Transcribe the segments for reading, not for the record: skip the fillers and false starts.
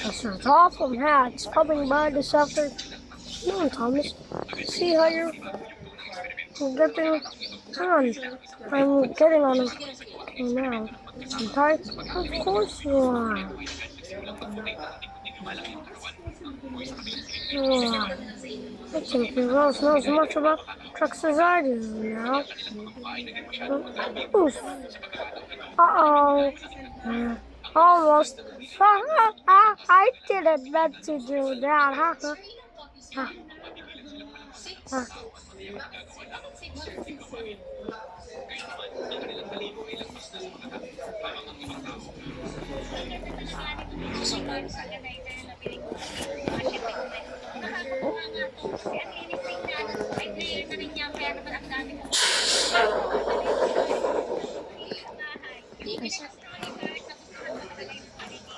That's an awful hats coming by this afternoon. Come on, Thomas. See how you're getting on. I'm getting on okay now. I'm tired. Of course you are. I think you Rose knows much about trucks as I do now. Oof. Uh-oh. Almost. I didn't meant to do that. Huh?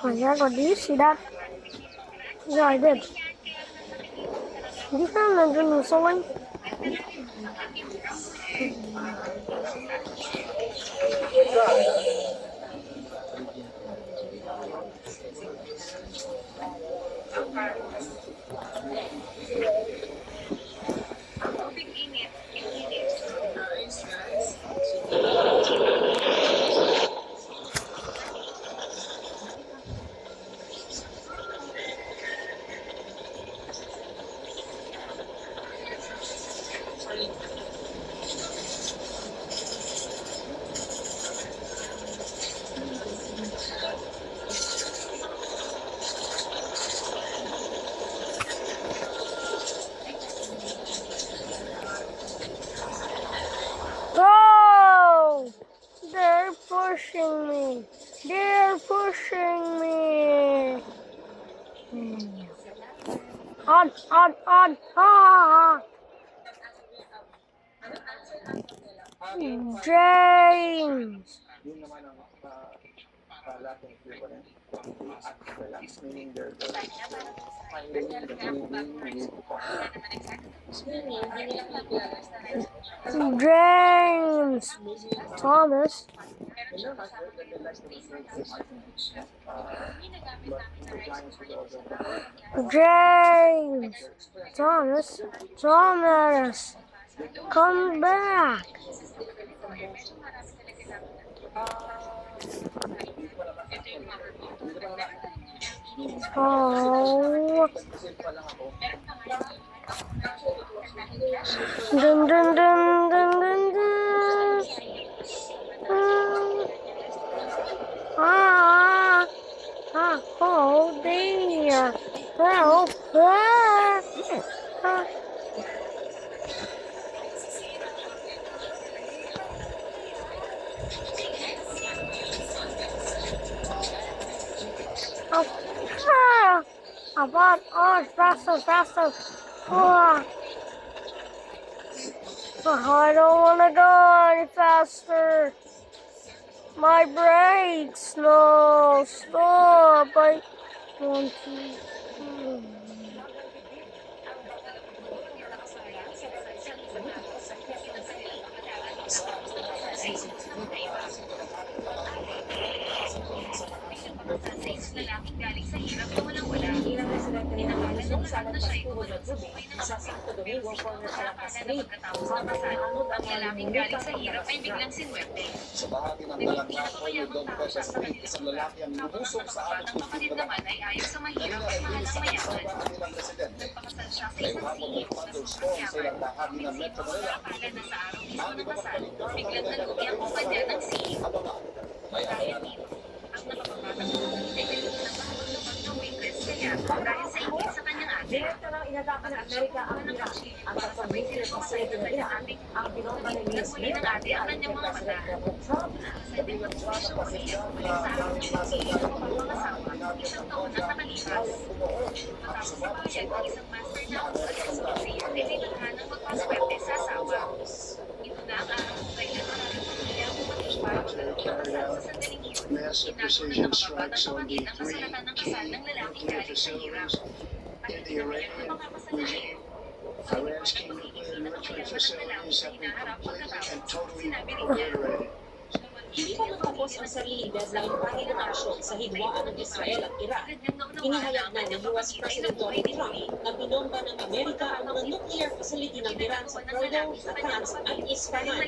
Oh yeah, God, do you see that? Yeah, I did. Did you find the engine whistling? Go! They're pushing me. They're pushing me. On. Ah! James! James! Thomas? James! Thomas? Thomas! Come back! Oh. Dun dun dun dun dun dun. Oh dear. Help. Faster. I don't want to go any faster. My brakes, no, stop. I want to. Lalaking galing sa hirap na walang-wala. Inakalan ng lahat na siya'y kumunod sa buhay ng Santo Domingo Corner Alacas Street. Pagkatapos ng kasal, ang lalaking galing sa hirap ay biglang sinwerte. Sa bahagi ng Balanglakoy, Don Cosa Street, isang lalaki ang lumusok sa ating Ang kapatid naman ay ayaw sa mahirap at mahal ang mayaman. Nagpakasal siya sa isang singit na sumasyaman. Isip mo sa akala na sa araw mismo ng kasal, biglang nalugi ang kumpanya ng singit. Dahil dito, ang nakapabatang ay galing ng pahagulupag ng waitress kaya dahil sa ingit sa kanyang ate. Direkta ng inatake ng Amerika ang Iraq. Ang kasabay sila sa Serbia ng Iraq, ang pinong Nagmuli ng ate ang kanyang mga mata. Sa demonstrasyon siya, ulit sa araw niya pag-iisip ang mga asawa, isang taon na nakalipas. Matapos sa payag ng isang master na ang pag-asosiya, ay may ng magpaswerte sa asawa. Ito na ang araw kung kailan maraming pamilya ang umating para maglalong kasal sa sandaling iyon. Inako ng nakapabatang pamangkin ang kasulatan ng kasal ng lalaking galing sa hirap. At hindi na ngayon ang makakasalahin. Sa liwanag ng hindi na kamayaman ng lalaki sa hinaharap pagkatapos, sinabi rin niya, hindi ko ipatapos ang sariling deadline para negosyasyon sa hidwaan ng Israel at Iran. Inihayag na ni US President Donald Trump na binomba ng Amerika ang mga nuclear facility ng Iran sa Fordo, Natanz at Isfahan.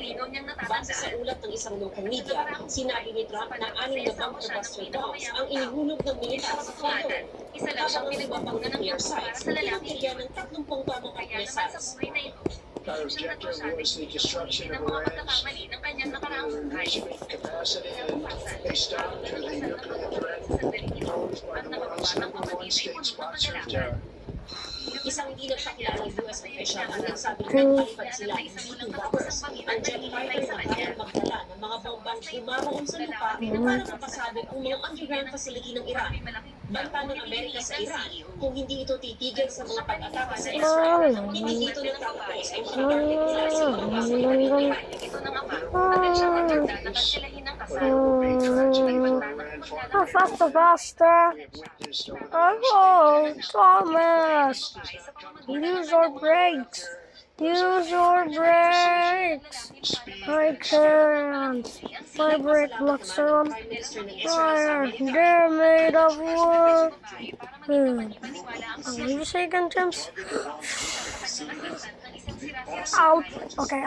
Base sa ulat ng isang local media, sinabi ni Trump na 6 na bunker buster bombs ang inihulog ng militar sa Fordo. Habang ang iba pang nuclear sites, pinagkirya ng 30 tomahawk missiles. Our objective was the destruction of Iran's enrichment capacity and a stop to the nuclear threat posed by the world's #1 state sponsor of terror. Isang hindi nagpakilalang US official ang nagsabing nagpalipad sila ng B-2 bombers, ang jet fighter na kayang magdala ng mga bombang bumaroon sa lupa para mapasabog ang mga underground facility ng Iran. Banta ng Amerika sa Iran kung hindi ito titigil sa mga pag-atake sa Israel. Hindi dito natatapos ang pagpapakit nila sa mga facility ng Iran. Faster, faster. Oh, Thomas. Use your brakes. Use your brakes. I can't. My brake locks are on fire. They're made of wood. What you say again, James? Okay,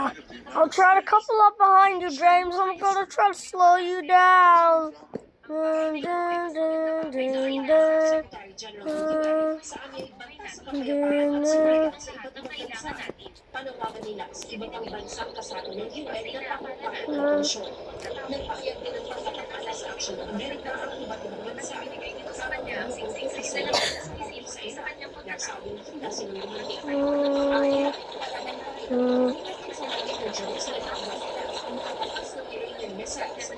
I'll try to couple up behind you, James. I'm gonna try to slow you down. Dun, dun, dun, dun, dun. Panawagan nila sa iba't ang bansang kasama ng UN na pakapahal ng konsyon. Nagpahayag din ng pagkakala sa aksyon ng Amerika ang iba't ibang bansa. Sa kanya, ang singsing sa isa kanyang pagkasabing hindi sinunod niya. Ang sa mga konsyon sa nakabas ang matatas ng Iranian missiles.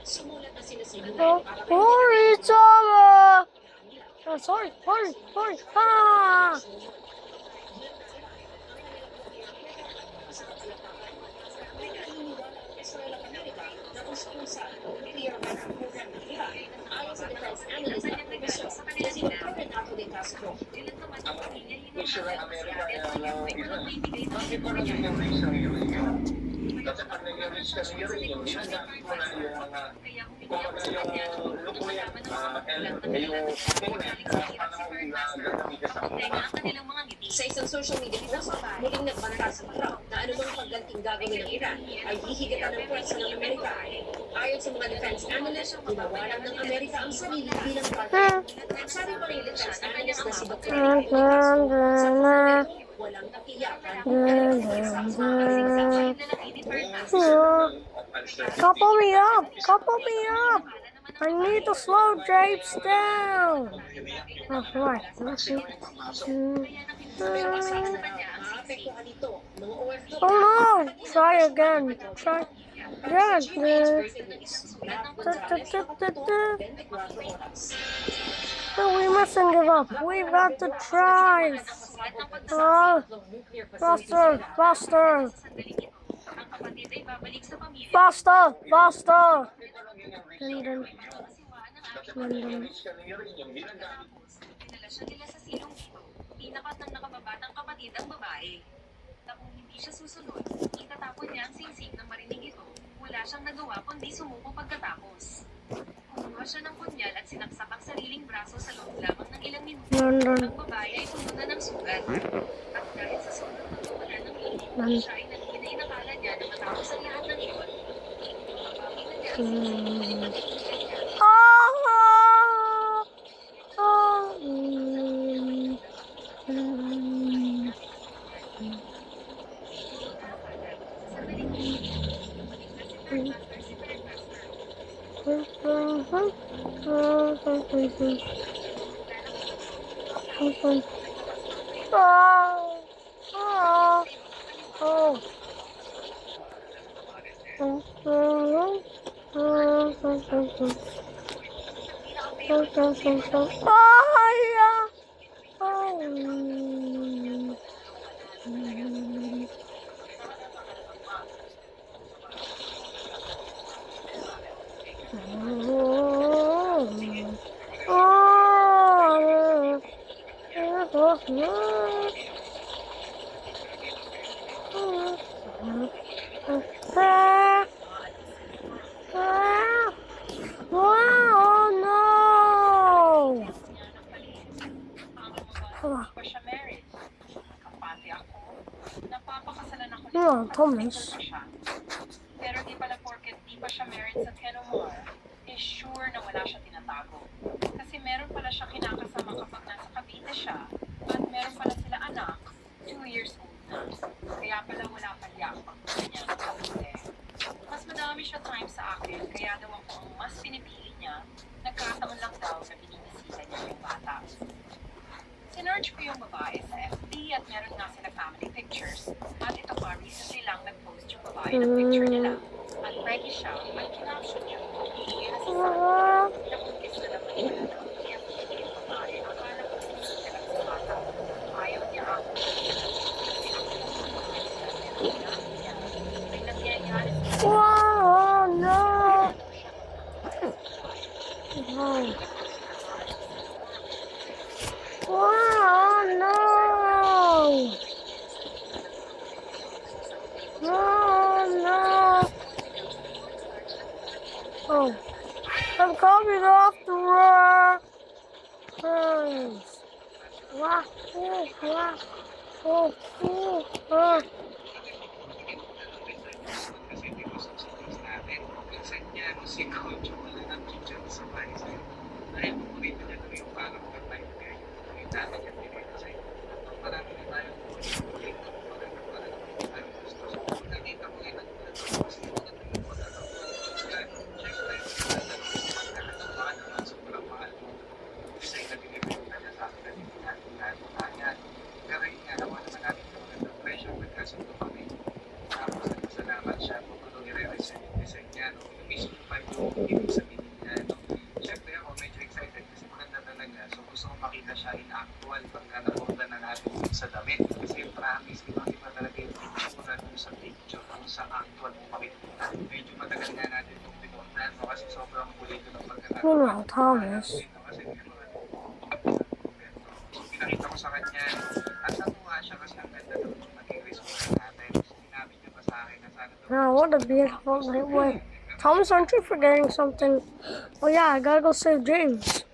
Sumulat na sila sa UN para Hurry, Thomas! Oh, sorry, hurry. Ah! Issue ng Amerika ng Iran. Bakit ba naging release ng uranium? Kasi pag nag-release ka ng uranium, ginagamit mo na yung mga yung nuclear yung Sa isang social media post, muling nagbanta sa Trump na anumang pagganting gagawin ng Iran ay hihigatan ng pwersa ng Amerika. Ayon sa mga defense analysts, tinawalan ng Amerika ang sarili bilang partner. Sabi pa rin defense analyst na si Dr. walang nakiyakan. Couple me up. I need to slow James down. Oh, right. Oh no! Try again. No, we mustn't give up. We've got to try. Faster. Relasyon nila sa silong dito, tinapat ng nakababatang kapatid ang babae. Na kung hindi siya susunod, itatapon niya ang singsing ng marinig ito. Wala siyang nagawa kundi sumuko pagkatapos. Kumuha siya ng punyal at sinaksak ang sariling braso sa loob lamang ng ilang minuto. Ang babae ay puno na ng sugat. At dahil sa sobrang pagkawala ng inig, siya ay naghinay na kala niya na matapos ang lahat ng iyon. Ah! Ah! Wow, no! Ah, pa siya married. Kapati ako. Napapakasalan ako no, Thomas. pa siya. Pero di pala porket di pa siya married sa Kenmore, is sure na wala siya tinatago. Kasi meron pala siya kinakasama kapag nasa Cavite siya, at meron pala sila anak, 2 years old na. Kaya pala wala palya pag niya sa Cavite. Mas madami siya time sa akin, kaya daw ako ang mas pinipili niya, nagkataon lang daw na bininisita niya yung bata. Sinerge ko yung babae sa FB at meron nga sila family pictures. At ito pa, recently lang nag-post yung babae ng picture nila. At ready siya, at kinaption niya. Iiyan na si Sam. Ah, Nakukis na naman niya na ang FB yung babae. Akala ko siya lang sa bata. Ayaw niya ako. Kasi ako may nangyayari sa wow, no! Wow. Wow, no! No, no! Oh, I'm coming off the rock! Wow, oh, wow, oh, oh, oh. Kasi di ba sa schools natin, minsan niya, si coach, wala ng teacher sa bahay sa'yo. Dahil pupunita niya doon yung parang pag-time kayo. Yung dati niya pinita sa'yo. Marami na tayo coach. Nakita ko yun, mas hindi ko na ito yung pagkakakuha. Siyempre, baka naman sobrang mahal mo. Kasi nabibigay ka niya sa akin na hindi natin kaya. Pero yun nga, naman naman natin yung magandang pressure. Magkasundo kami. Tapos nagpasalamat siya kung ano nire-resign yung design niya. No? Yung mismo pa yung ibig sabihin niya. No? Siyempre ako medyo excited kasi maganda talaga. So gusto ko makita siya in actual pagka napunta na natin sa damit. Kasi promise, iba talaga yung picture dun sa picture kung sa actual mo makikita. Medyo matagal nga natin yung pinuntan no? Kasi sobrang kulito ng pagkakataon. Meanwhile, Thomas. Kasi so pinakita ko sa kanya at natuwa siya kasi ang ganda ng naging result natin. Sinabi niya pa sa akin na sana daw Wow, what a beautiful night. Wait, Thomas, aren't you forgetting something? Oh yeah, I gotta go save James.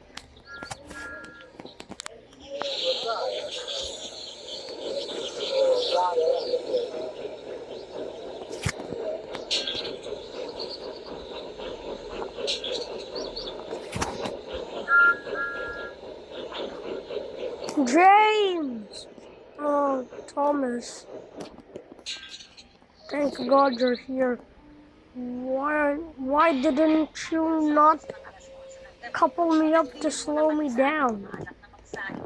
James! Oh, Thomas. Thank God you're here. Why didn't you not couple me up to slow me down?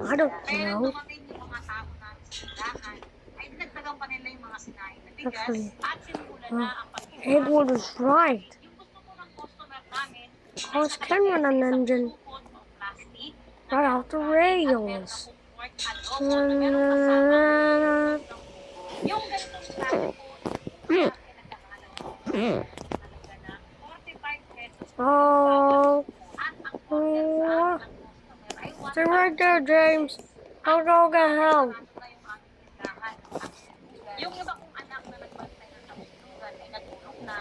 I don't know. dumating yung mga tao namin sa tindahan, ay dinagdagan pa nila yung mga sinaing na bigas Actually, at sinulan na ang pagkikita. Edward was right. Yung gusto po ng customer namin, Cars can run an engine supot o plastic, right off the rails. yung ganitong plastic po, talaga na 45 pesos Oh, at ang order sa amin ng customer ay stay right there, James. I'll go get help. Yung iba kong anak na nagbantay ng kabustugan ay natulog na.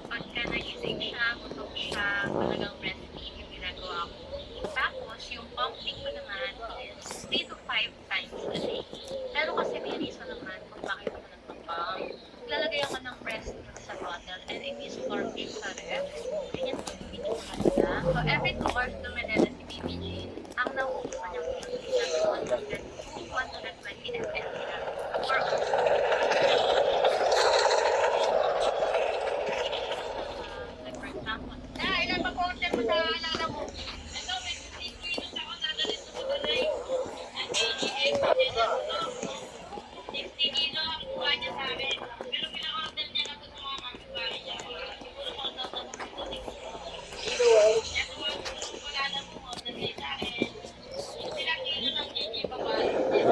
Pagka nagising siya, gutom siya, talagang breastfeed yung ginagawa ko. Tapos, yung pumping ko naman is 3 to 5 times a day. Pero kasi may reason naman kung bakit ako nagpapump. Lalagay ako ng breast milk sa bottle and i-store ko sa ref. Ganyan po yung binigyan nila. So, every 2 hours dumadala si Baby Jane. Ang nauupa niyang milk is 100 to 120 ml lang. For for example, ilan pa po order mo sa alala mo? Ito, may 15 kilos ako dadalhin sa Magalay. Ang 60 kilo ang kuha niya sa akin. Pero pina-order niya na ito sa mga kapitbahay niya. Siguro sa usasan mo ito, 60. Kaya wala na po order niya sa akin. Ilang kilo ng GG papalit niya.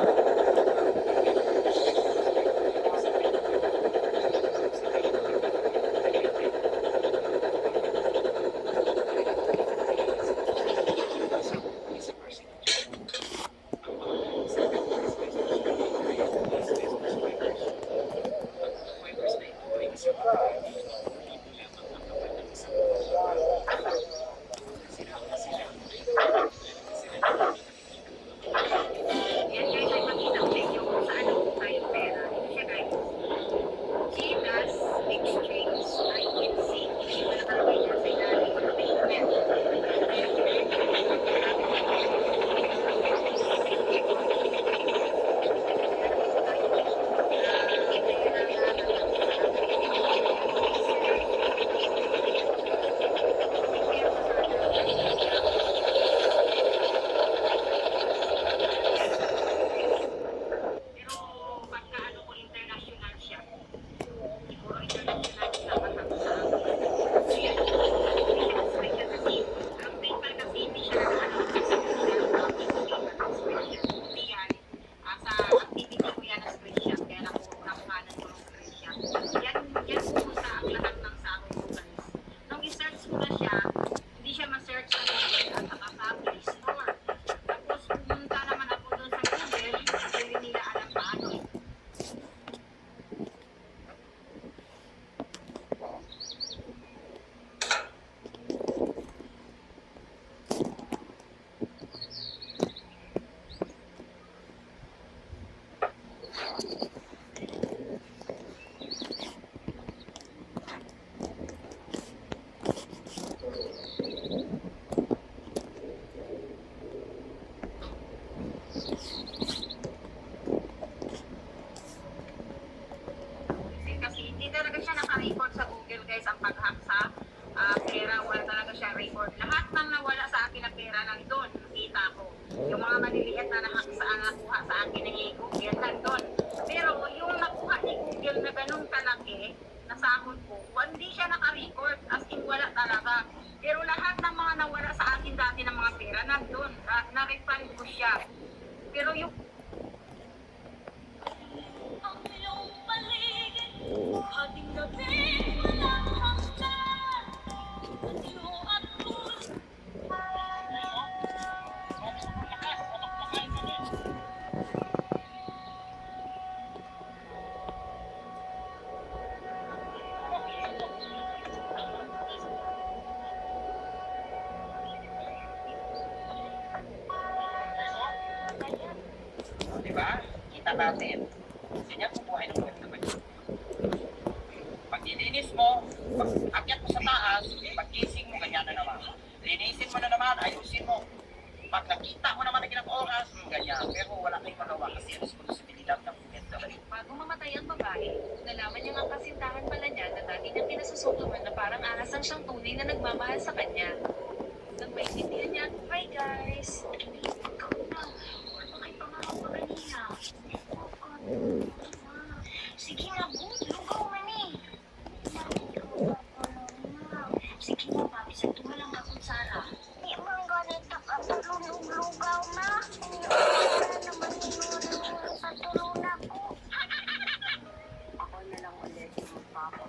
Yan guys, ay makita ko sa inyo kung saan nakuha yung pera. Ito siya guys. GCash Exchange INC. Ito nakalagay niya sa ilalim ng payment. Pero pagka ano ko international siya. Siguro international siya matang sa akin. Special kasi. Ang PayPal kasi hindi siya special. Hindi yan. Sa activity ko yan na screenshot. Kaya nakuhanan ko ng screenshot. Yan po sa ang lahat ng sahod ko guys. Nung i-search ko na siya, hindi siya ma-search sa Google at saka sa Play Store. Tapos pumunta naman ako doon sa Google, hindi nila alam paano. Kasi hindi talaga siya naka-record sa Google guys ang pag-hack sa pera. Wala talaga siya record. Lahat ng nawala sa akin na pera nandun. Nakita ko. Yung mga maliliit na nakuha sa akin ng Google nandun. Pero yung nakuha ni Google na ganun kalaki na sahod ko, hindi siya naka-record. As in wala talaga. Pero lahat ng mga nawala sa akin dati ng mga pera nandun. Na-refund ko siya. Pero yung ang iyong paligid, hating gabi, walang hanggan. Baliw at puso. Diba? Kita natin. Ganyan po buhay ng buhay naman. Pag nilinis mo, pag akyat mo sa taas, pag gising mo, ganyan na naman. Linisin mo na naman Pag nakita mo naman na oras, ganyan. Pero wala kayong magawa kasi responsibilidad ng OFW. Bago mamatay ang babae, nalaman niya ang kasintahan pala niya na dati niyang pinasusulungan na parang ahas ang siyang tunay na nagmamahal sa kanya. Nang maintindihan niya, "Hi guys! Ikaw na, bakit pa nga ako kanina? Sige na, good, lugaw man eh. Sige na, papi, sa tumalang ka kung Sara. Di man ganit ka lugaw na. Wala naman yung patulong ako. Ako na lang ulit yung papa.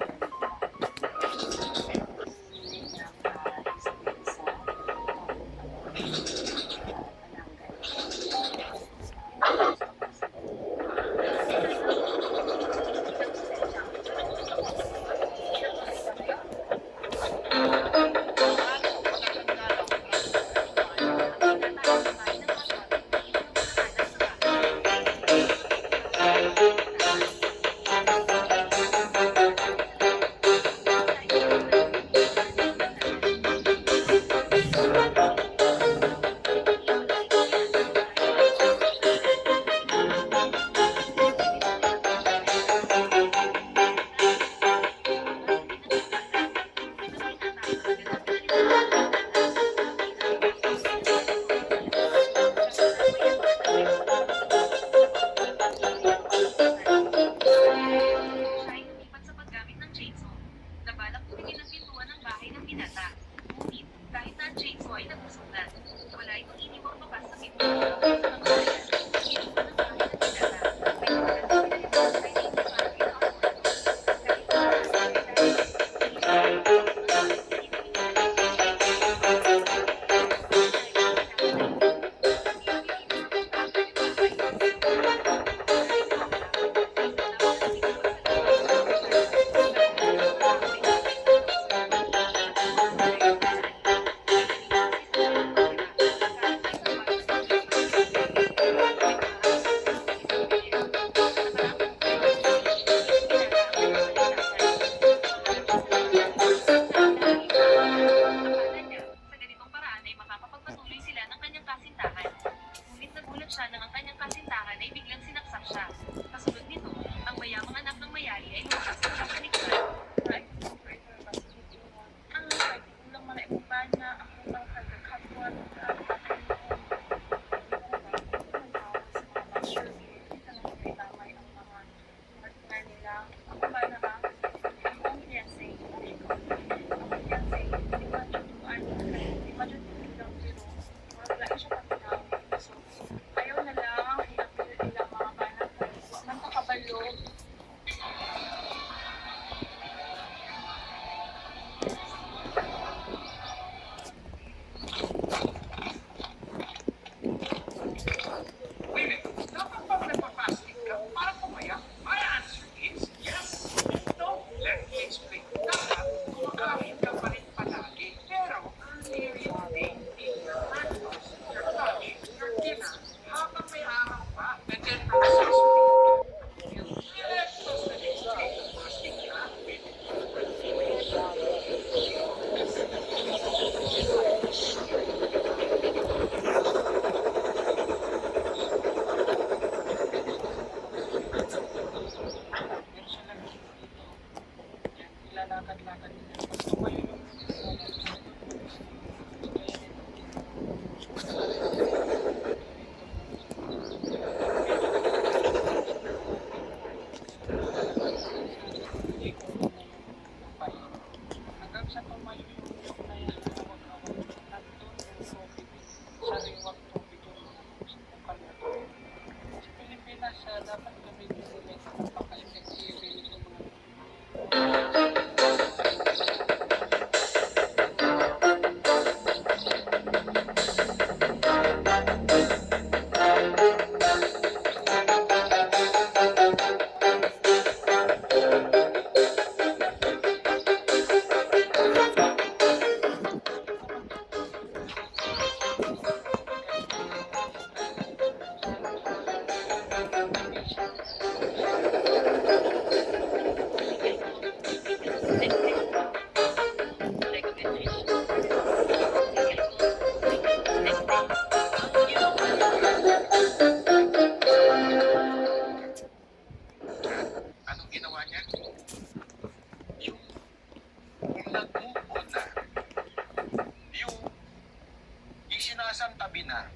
sinasantabi na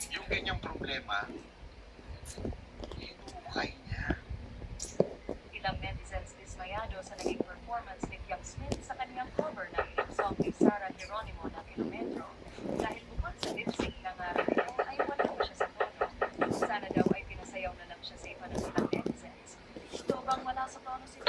yung ganyang problema, hinukay niya. Ilang netizens dismayado sa naging performance ni Jack Smith sa kanyang cover ng hit song ni Sarah Geronimo na Kilometro. Dahil bukod sa lip-sync na nga rin ito ay wala na siya sa tono. Sana daw ay pinasayaw na lang siya sa iba ng ilang netizens. Ito bang wala sa tono si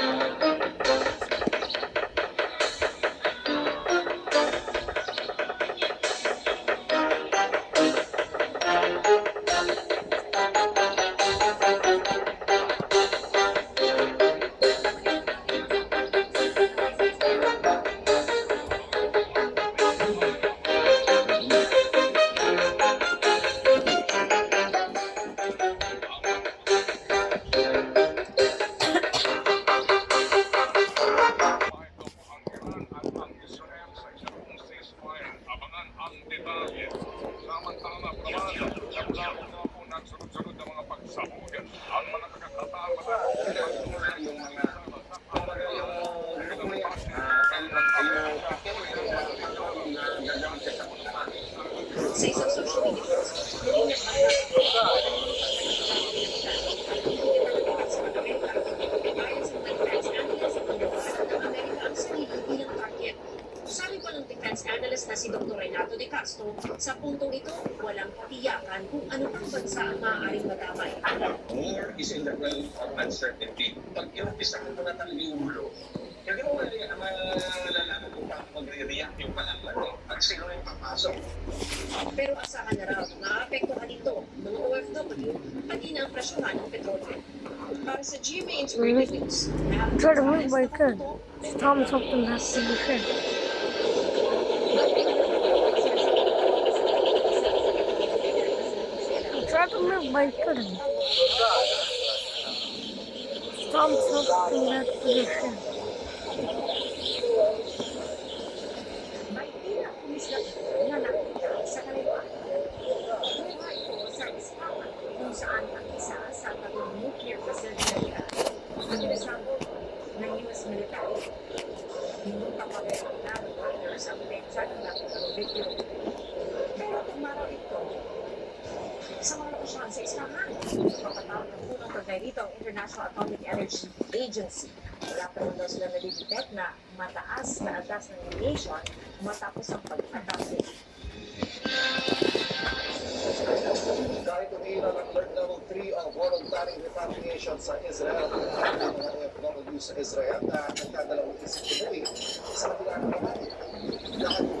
Sa isang social media post, muling nagpapalala sabi pa ng defense analyst na si Dr. Renato De Castro, sa puntong ito, walang katiyakan kung ano pang bansa ang maaaring madamay. More is in the realm of uncertainty. Pag inumpisa mo na talaga yung ulo, hindi mo malalaman kung paano magre-react yung palaman at sino yung papasok. Pero asahan na raw, maapektuhan ito mga OFW pati na ang presyohan ng petrolyo. Para sa GMA Integrated News, Try to move by good. Tell me something has to be fair. Try to move by good. Tell me something has to be fair. may tila kumislat na nakita sa kaliwa. Buhay ito sa Ispahan kung saan ang isa sa tatlong nuclear facility na ang pinasabot ng US military. Hindi pa pagkakita ng partners ang petsa ng nakitang video. Pero tumaraw ito sa mga lokasyon sa Ispahan. Kapatawag ng punong kagay dito ang International Atomic Energy Agency. Wala pa rin daw sila nadidetect na mataas na antas ng radiation matapos ang pag-atake. Kahit umila ng alert level 3 ang voluntary repatriation sa Israel, ang mga OFW sa Israel na nagdadalawang isip umuwi sa kanilang bahay. Lahat ng